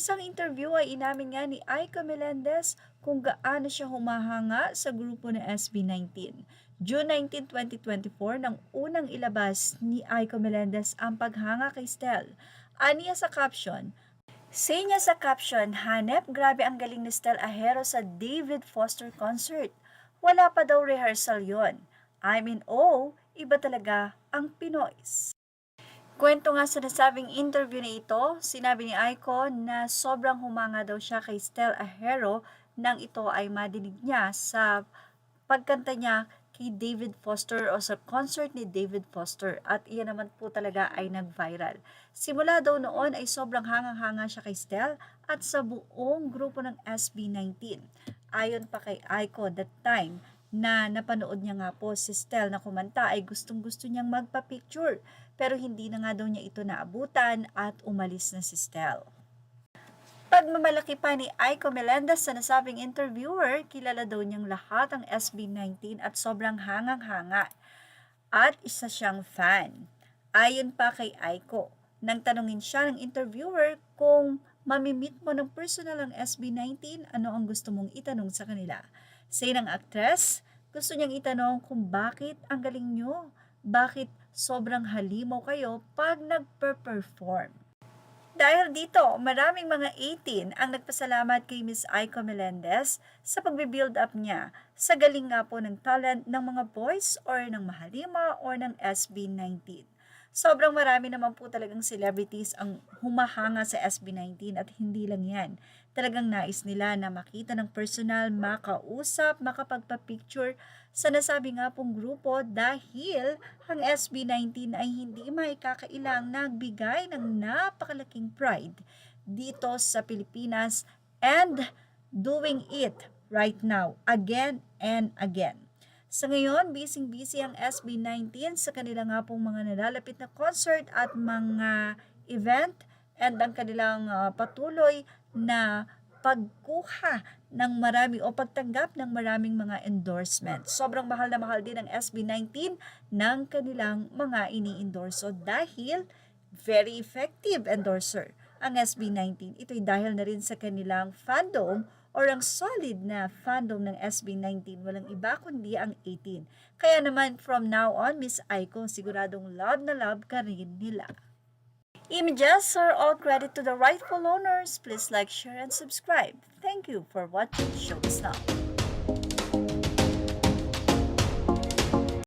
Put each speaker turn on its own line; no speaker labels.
isang interview ay inamin nga ni Aiko Melendez kung gaano siya humahanga sa grupo ng SB19. June 19, 2024 nang unang ilabas ni Aiko Melendez ang paghanga kay Stel. Aniya sa caption, say niya sa caption, Hanep, grabe ang galing ni Stel Ahero sa David Foster concert. Wala pa daw rehearsal yon. I'm in awe, iba talaga ang Pinoys. Kwento nga sa nasabing interview na ito, sinabi ni Aiko na sobrang humanga daw siya kay Stel Ahero nang ito ay madinig niya sa pagkanta niya kay David Foster o sa concert ni David Foster at iyan naman po talaga ay nag-viral. Simula daw noon ay sobrang hangang-hanga siya kay Stel at sa buong grupo ng SB19. Ayon pa kay Aiko that time na napanood niya nga po si Stel na kumanta ay gustong-gusto niyang magpa-picture pero hindi na nga daw niya ito naabutan at umalis na si Stel. Pagmamalaki pa ni Aiko Melendez sa nasabing interviewer, kilala daw niyang lahat ang SB19 at sobrang hangang-hanga at isa siyang fan. Ayon pa kay Aiko, nang tanungin siya ng interviewer kung mamimit mo ng personal ang SB19, ano ang gusto mong itanong sa kanila? Say ng actress, gusto niyang itanong kung bakit ang galing niyo, bakit sobrang halimaw kayo pag nagper-perform. Dahil dito, maraming mga 18 ang nagpasalamat kay Miss Aiko Melendez sa pagbe-build up niya sa galing nga po ng talent ng mga boys or ng Mahalima or ng SB19. Sobrang marami naman po talagang celebrities ang humahanga sa SB19 at hindi lang yan. Talagang nais nila na makita ng personal, makausap, makapagpa-picture sa nasabi nga pong grupo dahil ang SB19 ay hindi maikakailang nagbigay ng napakalaking pride dito sa Pilipinas and doing it right now, again and again. Sa ngayon, busy-busy ang SB19 sa kanila nga pong mga nalalapit na concert at mga event and ang kanilang patuloy na pagkuha ng marami o pagtanggap ng maraming mga endorsement. Sobrang mahal na mahal din ang SB19 ng kanilang mga ini-endorso dahil very effective endorser ang SB19. Ito'y dahil na rin sa kanilang fandom or ang solid na fandom ng SB19, walang iba kundi ang 18. Kaya naman from now on, Miss Aiko, siguradong love na love ka rin nila. Images are all credit to the rightful owners. Please like, share, and subscribe. Thank you for watching Showbiz Now.